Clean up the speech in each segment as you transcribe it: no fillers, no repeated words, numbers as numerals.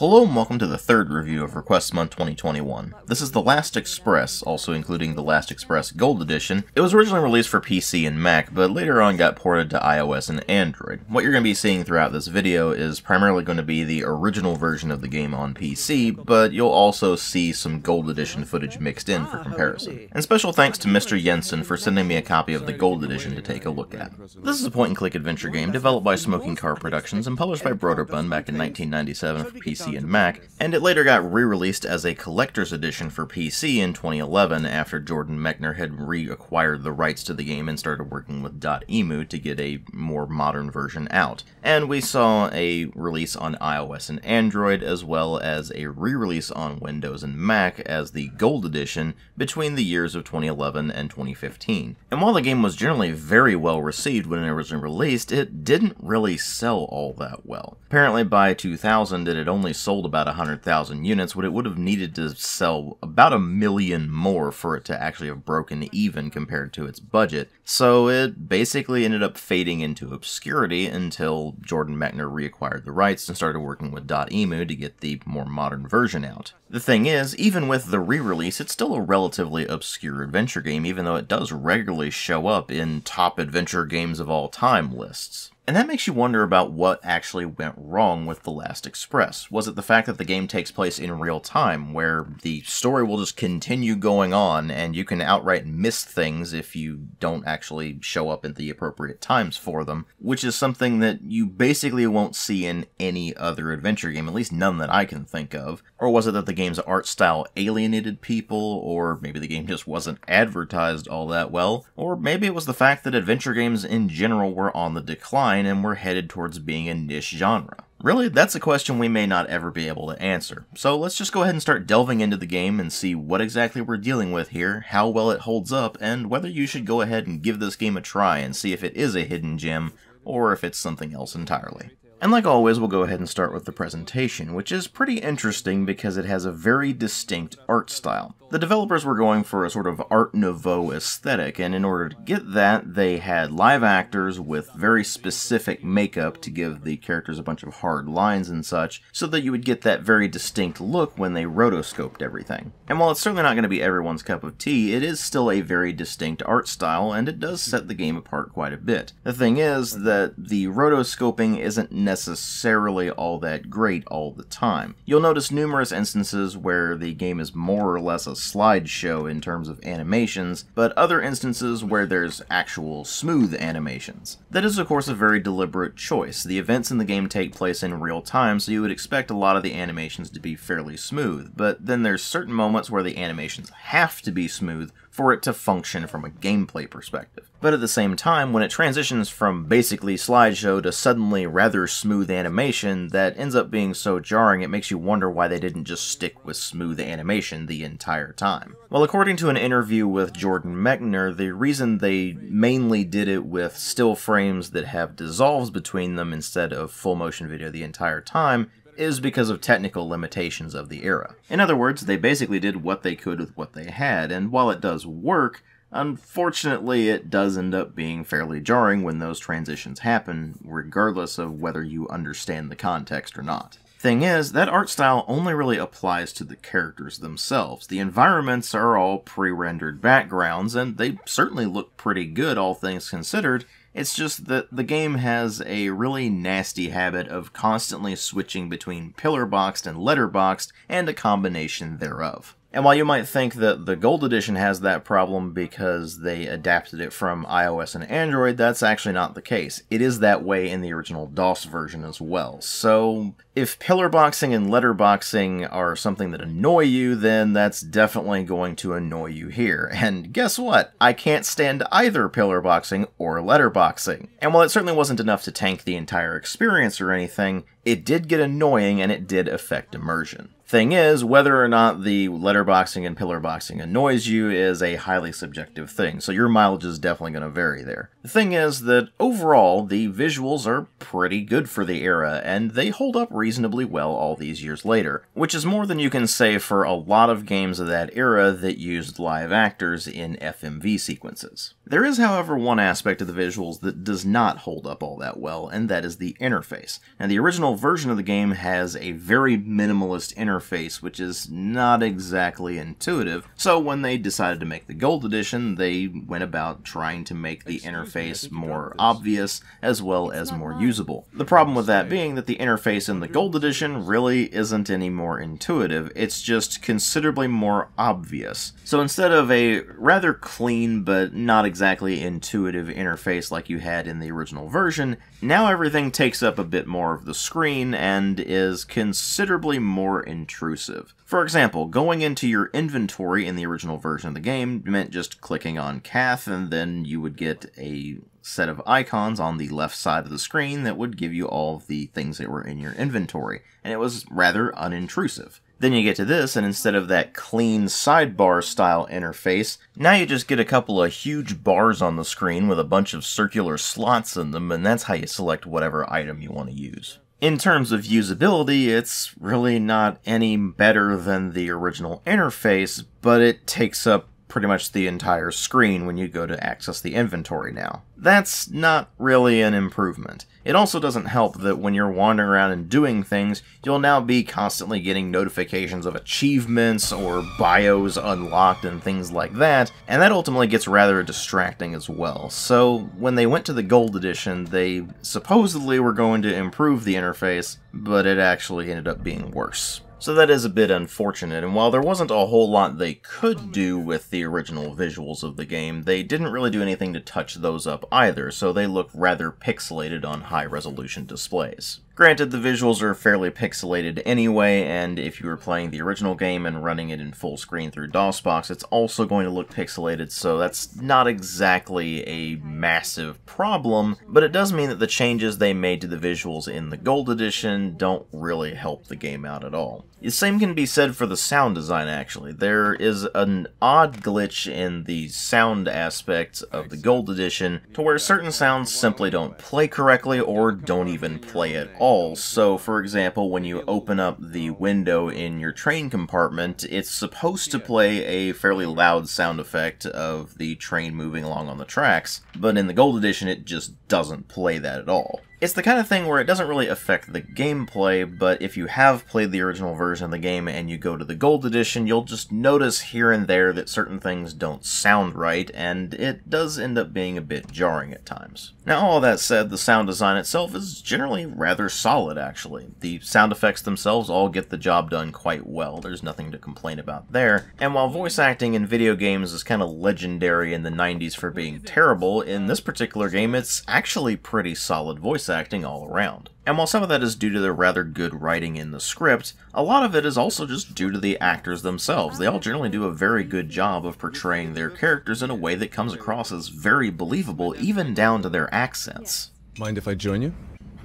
Hello and welcome to the third review of Request Month 2021. This is The Last Express, also including The Last Express Gold Edition. It was originally released for PC and Mac, but later on got ported to iOS and Android. What you're going to be seeing throughout this video is primarily going to be the original version of the game on PC, but you'll also see some Gold Edition footage mixed in for comparison. And special thanks to Mr. Jensen for sending me a copy of the Gold Edition to take a look at. This is a point-and-click adventure game developed by Smoking Car Productions and published by Broderbund back in 1997 for PC and Mac, and it later got re-released as a collector's edition for PC in 2011 after Jordan Mechner had reacquired the rights to the game and started working with .emu to get a more modern version out. And we saw a release on iOS and Android, as well as a re-release on Windows and Mac as the Gold Edition between the years of 2011 and 2015. And while the game was generally very well received when it originally released, it didn't really sell all that well. Apparently by 2000 it had only sold about 100,000 units, when it would have needed to sell about 1 million more for it to actually have broken even compared to its budget. So it basically ended up fading into obscurity until Jordan Mechner reacquired the rights and started working with .emu to get the more modern version out. The thing is, even with the re-release, it's still a relatively obscure adventure game, even though it does regularly show up in top adventure games of all time lists. And that makes you wonder about what actually went wrong with The Last Express. Was it the fact that the game takes place in real time, where the story will just continue going on, and you can outright miss things if you don't actually show up at the appropriate times for them, which is something that you basically won't see in any other adventure game, at least none that I can think of? Or was it that the game's art style alienated people, or maybe the game just wasn't advertised all that well? Or maybe it was the fact that adventure games in general were on the decline and were headed towards being a niche genre? Really, that's a question we may not ever be able to answer. So let's just go ahead and start delving into the game and see what exactly we're dealing with here, how well it holds up, and whether you should go ahead and give this game a try and see if it is a hidden gem, or if it's something else entirely. And like always, we'll go ahead and start with the presentation, which is pretty interesting because it has a very distinct art style. The developers were going for a sort of Art Nouveau aesthetic, and in order to get that, they had live actors with very specific makeup to give the characters a bunch of hard lines and such, so that you would get that very distinct look when they rotoscoped everything. And while it's certainly not going to be everyone's cup of tea, it is still a very distinct art style, and it does set the game apart quite a bit. The thing is that the rotoscoping isn't necessarily all that great all the time. You'll notice numerous instances where the game is more or less a slideshow in terms of animations, but other instances where there's actual smooth animations. That is of course a very deliberate choice. The events in the game take place in real time, so you would expect a lot of the animations to be fairly smooth, but then there's certain moments where the animations have to be smooth for it to function from a gameplay perspective. But at the same time, when it transitions from basically slideshow to suddenly rather smooth animation, that ends up being so jarring it makes you wonder why they didn't just stick with smooth animation the entire time. Well, according to an interview with Jordan Mechner, the reason they mainly did it with still frames that have dissolves between them instead of full motion video the entire time is because of technical limitations of the era. In other words, they basically did what they could with what they had, and while it does work, unfortunately it does end up being fairly jarring when those transitions happen, regardless of whether you understand the context or not. Thing is, that art style only really applies to the characters themselves. The environments are all pre-rendered backgrounds, and they certainly look pretty good, all things considered. It's just that the game has a really nasty habit of constantly switching between pillar-boxed and letterboxed, and a combination thereof. And while you might think that the Gold Edition has that problem because they adapted it from iOS and Android, that's actually not the case. It is that way in the original DOS version as well. So if pillar boxing and letterboxing are something that annoy you, then that's definitely going to annoy you here. And guess what? I can't stand either pillar boxing or letterboxing. And while it certainly wasn't enough to tank the entire experience or anything, it did get annoying and it did affect immersion. Thing is, whether or not the letterboxing and pillarboxing annoys you is a highly subjective thing, so your mileage is definitely going to vary there. The thing is that overall, the visuals are pretty good for the era, and they hold up reasonably well all these years later, which is more than you can say for a lot of games of that era that used live actors in FMV sequences. There is, however, one aspect of the visuals that does not hold up all that well, and that is the interface. Now, the original version of the game has a very minimalist interface, which is not exactly intuitive, so when they decided to make the Gold Edition, they went about trying to make the interface more obvious, as well as more usable. The problem with that being that the interface in the Gold Edition really isn't any more intuitive, it's just considerably more obvious. So instead of a rather clean but not exactly intuitive interface like you had in the original version, now everything takes up a bit more of the screen and is considerably more intrusive. For example, going into your inventory in the original version of the game meant just clicking on Cath, and then you would get a set of icons on the left side of the screen that would give you all of the things that were in your inventory, and it was rather unintrusive. Then you get to this, and instead of that clean sidebar style interface, now you just get a couple of huge bars on the screen with a bunch of circular slots in them, and that's how you select whatever item you want to use. In terms of usability, it's really not any better than the original interface, but it takes up pretty much the entire screen when you go to access the inventory now. That's not really an improvement. It also doesn't help that when you're wandering around and doing things, you'll now be constantly getting notifications of achievements or bios unlocked and things like that, and that ultimately gets rather distracting as well. So when they went to the Gold Edition, they supposedly were going to improve the interface, but it actually ended up being worse. So that is a bit unfortunate, and while there wasn't a whole lot they could do with the original visuals of the game, they didn't really do anything to touch those up either, so they look rather pixelated on high-resolution displays. Granted, the visuals are fairly pixelated anyway, and if you were playing the original game and running it in full screen through DOSBox, it's also going to look pixelated, so that's not exactly a massive problem, but it does mean that the changes they made to the visuals in the Gold Edition don't really help the game out at all. The same can be said for the sound design, actually. There is an odd glitch in the sound aspect of the Gold Edition to where certain sounds simply don't play correctly or don't even play at all. So, for example, when you open up the window in your train compartment, it's supposed to play a fairly loud sound effect of the train moving along on the tracks, but in the Gold Edition it just doesn't play that at all. It's the kind of thing where it doesn't really affect the gameplay, but if you have played the original version of the game and you go to the Gold Edition, you'll just notice here and there that certain things don't sound right, and it does end up being a bit jarring at times. Now, all that said, the sound design itself is generally rather solid, actually. The sound effects themselves all get the job done quite well, there's nothing to complain about there, and while voice acting in video games is kind of legendary in the 90s for being terrible, in this particular game it's actually pretty solid voice acting all around. And while some of that is due to the rather good writing in the script, a lot of it is also just due to the actors themselves. They all generally do a very good job of portraying their characters in a way that comes across as very believable, even down to their accents. Mind if I join you?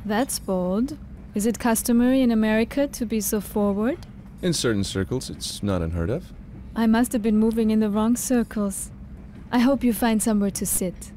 That's bold. Is it customary in America to be so forward? In certain circles, it's not unheard of. I must have been moving in the wrong circles. I hope you find somewhere to sit.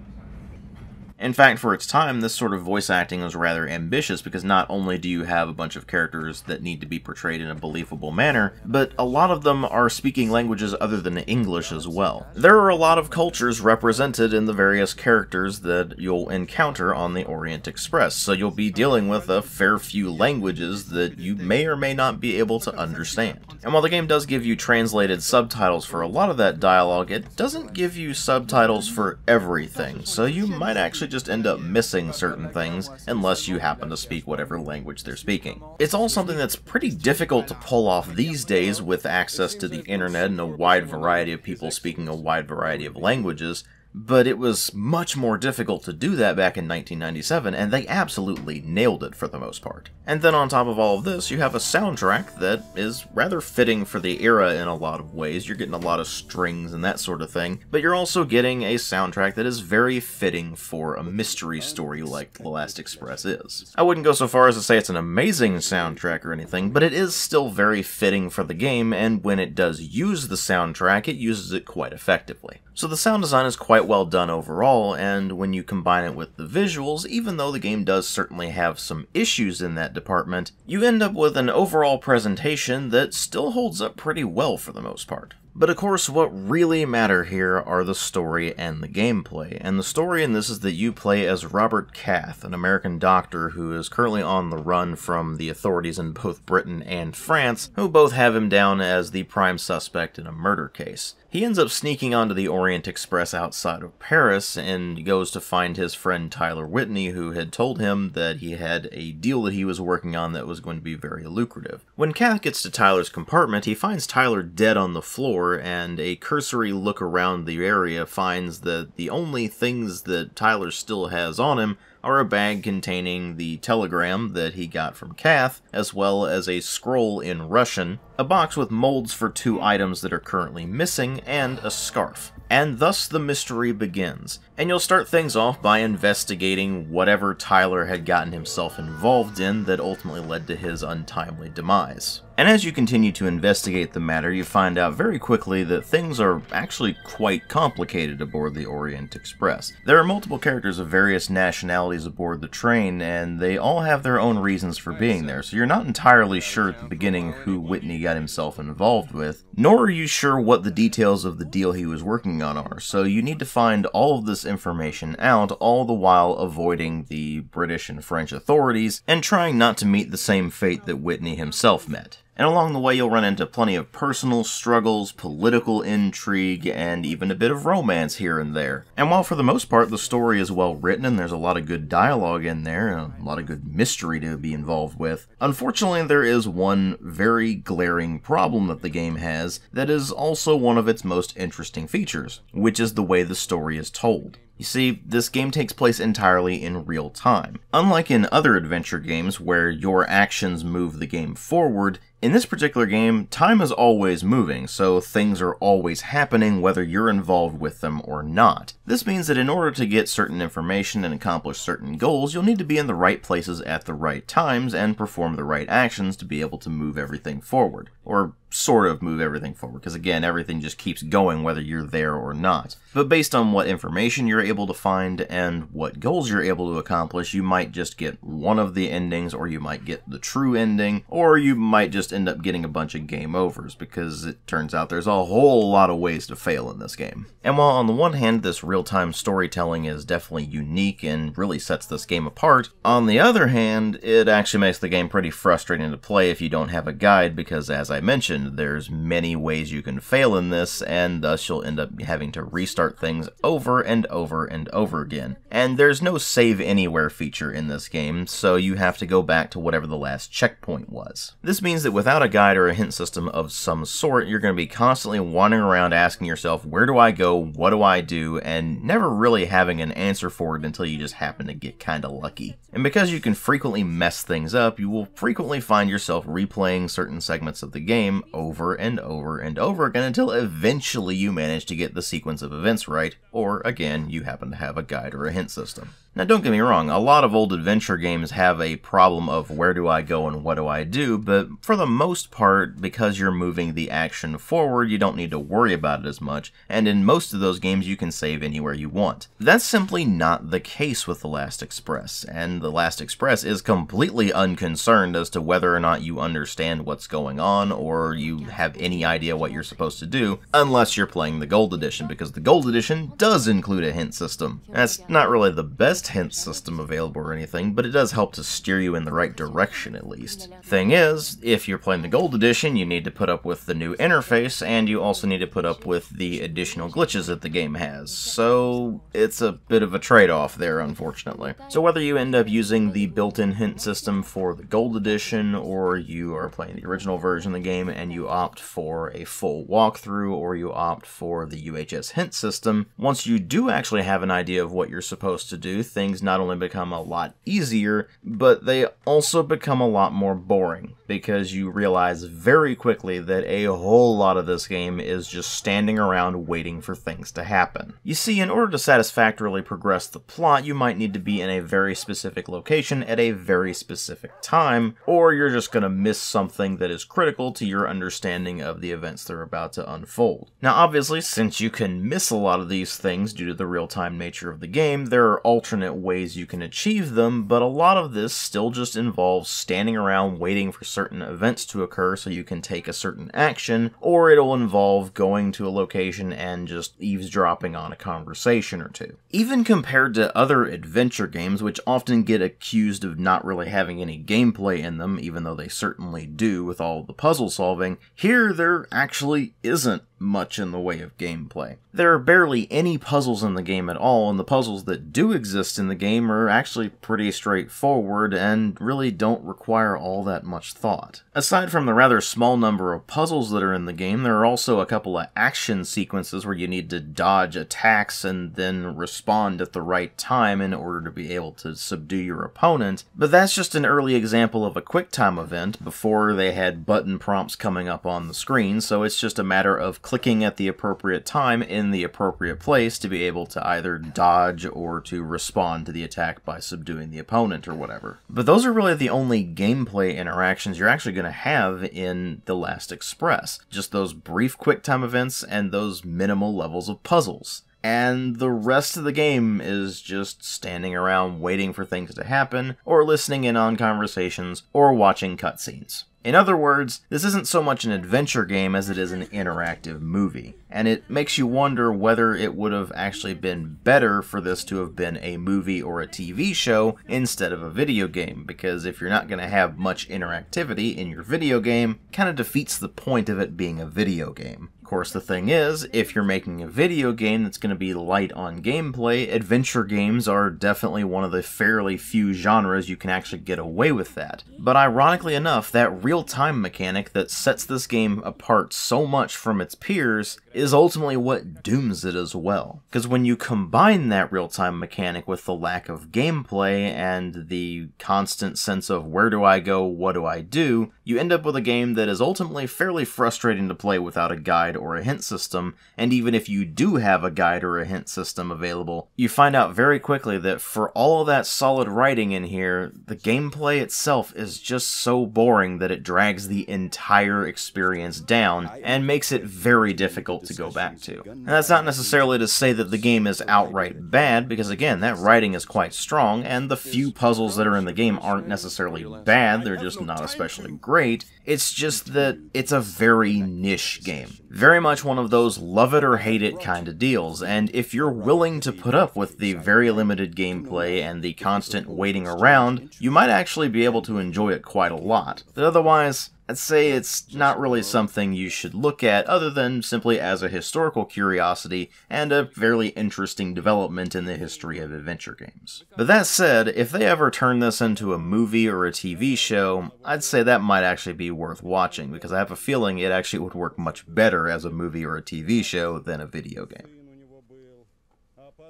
In fact, for its time, this sort of voice acting was rather ambitious because not only do you have a bunch of characters that need to be portrayed in a believable manner, but a lot of them are speaking languages other than English as well. There are a lot of cultures represented in the various characters that you'll encounter on the Orient Express, so you'll be dealing with a fair few languages that you may or may not be able to understand. And while the game does give you translated subtitles for a lot of that dialogue, it doesn't give you subtitles for everything, so you might actually just end up missing certain things unless you happen to speak whatever language they're speaking. It's all something that's pretty difficult to pull off these days with access to the internet and a wide variety of people speaking a wide variety of languages, but it was much more difficult to do that back in 1997, and they absolutely nailed it for the most part. And then on top of all of this, you have a soundtrack that is rather fitting for the era in a lot of ways. You're getting a lot of strings and that sort of thing, but you're also getting a soundtrack that is very fitting for a mystery story like The Last Express is. I wouldn't go so far as to say it's an amazing soundtrack or anything, but it is still very fitting for the game, and when it does use the soundtrack, it uses it quite effectively. So the sound design is quite well done overall, and when you combine it with the visuals, even though the game does certainly have some issues in that department, you end up with an overall presentation that still holds up pretty well for the most part. But of course, what really matter here are the story and the gameplay, and the story in this is that you play as Robert Cath, an American doctor who is currently on the run from the authorities in both Britain and France, who both have him down as the prime suspect in a murder case. He ends up sneaking onto the Orient Express outside of Paris and goes to find his friend Tyler Whitney, who had told him that he had a deal that he was working on that was going to be very lucrative. When Cath gets to Tyler's compartment, he finds Tyler dead on the floor, and a cursory look around the area finds that the only things that Tyler still has on him are a bag containing the telegram that he got from Cath, as well as a scroll in Russian, a box with molds for 2 items that are currently missing, and a scarf. And thus the mystery begins, and you'll start things off by investigating whatever Tyler had gotten himself involved in that ultimately led to his untimely demise. And as you continue to investigate the matter, you find out very quickly that things are actually quite complicated aboard the Orient Express. There are multiple characters of various nationalities aboard the train, and they all have their own reasons for being there, so you're not entirely sure at the beginning who Whitney got himself involved with, nor are you sure what the details of the deal he was working on are, so you need to find all of this information out, all the while avoiding the British and French authorities, and trying not to meet the same fate that Whitney himself met. And along the way you'll run into plenty of personal struggles, political intrigue, and even a bit of romance here and there. And while for the most part the story is well written and there's a lot of good dialogue in there, and a lot of good mystery to be involved with, unfortunately there is one very glaring problem that the game has that is also one of its most interesting features, which is the way the story is told. You see, this game takes place entirely in real time. Unlike in other adventure games where your actions move the game forward, in this particular game, time is always moving, so things are always happening whether you're involved with them or not. This means that in order to get certain information and accomplish certain goals, you'll need to be in the right places at the right times and perform the right actions to be able to move everything forward. Or sort of move everything forward, because again, everything just keeps going whether you're there or not. But based on what information you're able to find and what goals you're able to accomplish, you might just get one of the endings, or you might get the true ending, or you might just end up getting a bunch of game overs, because it turns out there's a whole lot of ways to fail in this game. And while on the one hand this real-time storytelling is definitely unique and really sets this game apart, on the other hand it actually makes the game pretty frustrating to play if you don't have a guide, because as I mentioned, there's many ways you can fail in this, and thus you'll end up having to restart things over and over and over again. And there's no save anywhere feature in this game, so you have to go back to whatever the last checkpoint was. This means that without a guide or a hint system of some sort, you're going to be constantly wandering around asking yourself, where do I go, what do I do, and never really having an answer for it until you just happen to get kinda lucky. And because you can frequently mess things up, you will frequently find yourself replaying certain segments of the game over and over and over again until eventually you manage to get the sequence of events right, or again, you happen to have a guide or a hint system. Now don't get me wrong, a lot of old adventure games have a problem of where do I go and what do I do, but for the most part, because you're moving the action forward, you don't need to worry about it as much, and in most of those games you can save anywhere you want. That's simply not the case with The Last Express, and The Last Express is completely unconcerned as to whether or not you understand what's going on, or you have any idea what you're supposed to do, unless you're playing the Gold Edition, because the Gold Edition does include a hint system. That's not really the best advanced hint system available or anything, but it does help to steer you in the right direction at least. Thing is, if you're playing the Gold Edition, you need to put up with the new interface, and you also need to put up with the additional glitches that the game has, so it's a bit of a trade-off there, unfortunately. So whether you end up using the built-in hint system for the Gold Edition, or you are playing the original version of the game and you opt for a full walkthrough, or you opt for the UHS hint system, once you do actually have an idea of what you're supposed to do, things not only become a lot easier, but they also become a lot more boring, because you realize very quickly that a whole lot of this game is just standing around waiting for things to happen. You see, in order to satisfactorily progress the plot, you might need to be in a very specific location at a very specific time, or you're just going to miss something that is critical to your understanding of the events that are about to unfold. Now obviously, since you can miss a lot of these things due to the real-time nature of the game, there are alternate ways you can achieve them, but a lot of this still just involves standing around waiting for certain events to occur so you can take a certain action, or it'll involve going to a location and just eavesdropping on a conversation or two. Even compared to other adventure games, which often get accused of not really having any gameplay in them, even though they certainly do with all the puzzle solving, here there actually isn't much in the way of gameplay. There are barely any puzzles in the game at all, and the puzzles that do exist in the game are actually pretty straightforward and really don't require all that much thought. Aside from the rather small number of puzzles that are in the game, there are also a couple of action sequences where you need to dodge attacks and then respond at the right time in order to be able to subdue your opponent, but that's just an early example of a QuickTime event before they had button prompts coming up on the screen, so it's just a matter of clicking at the appropriate time in the appropriate place to be able to either dodge or to respond to the attack by subduing the opponent or whatever. But those are really the only gameplay interactions you're actually going to have in The Last Express. Just those brief QuickTime events and those minimal levels of puzzles. And the rest of the game is just standing around waiting for things to happen, or listening in on conversations, or watching cutscenes. In other words, this isn't so much an adventure game as it is an interactive movie, and it makes you wonder whether it would have actually been better for this to have been a movie or a TV show instead of a video game, because if you're not going to have much interactivity in your video game, it kind of defeats the point of it being a video game. Of course, the thing is, if you're making a video game that's going to be light on gameplay, adventure games are definitely one of the fairly few genres you can actually get away with that. But ironically enough, that real-time mechanic that sets this game apart so much from its peers is ultimately what dooms it as well. Because when you combine that real-time mechanic with the lack of gameplay and the constant sense of where do I go, what do I do, you end up with a game that is ultimately fairly frustrating to play without a guide or a hint system, and even if you do have a guide or a hint system available, you find out very quickly that for all of that solid writing in here, the gameplay itself is just so boring that it drags the entire experience down and makes it very difficult to go back to. And that's not necessarily to say that the game is outright bad, because again, that writing is quite strong, and the few puzzles that are in the game aren't necessarily bad, they're just not especially great. It's just that it's a very niche game. Very much one of those love it or hate it kind of deals, and if you're willing to put up with the very limited gameplay and the constant waiting around, you might actually be able to enjoy it quite a lot. But otherwise, I'd say it's not really something you should look at other than simply as a historical curiosity and a fairly interesting development in the history of adventure games. But that said, if they ever turn this into a movie or a TV show, I'd say that might actually be worth watching, because I have a feeling it actually would work much better as a movie or a TV show than a video game.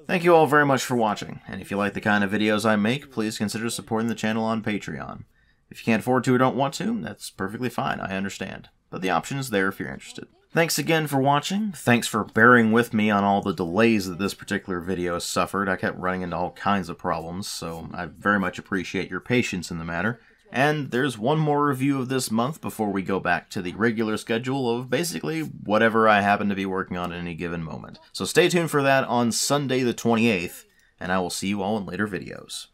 Thank you all very much for watching, and if you like the kind of videos I make, please consider supporting the channel on Patreon. If you can't afford to or don't want to, that's perfectly fine, I understand. But the option is there if you're interested. Thanks again for watching, thanks for bearing with me on all the delays that this particular video has suffered. I kept running into all kinds of problems, so I very much appreciate your patience in the matter. And there's one more review of this month before we go back to the regular schedule of basically whatever I happen to be working on at any given moment. So stay tuned for that on Sunday the 28th, and I will see you all in later videos.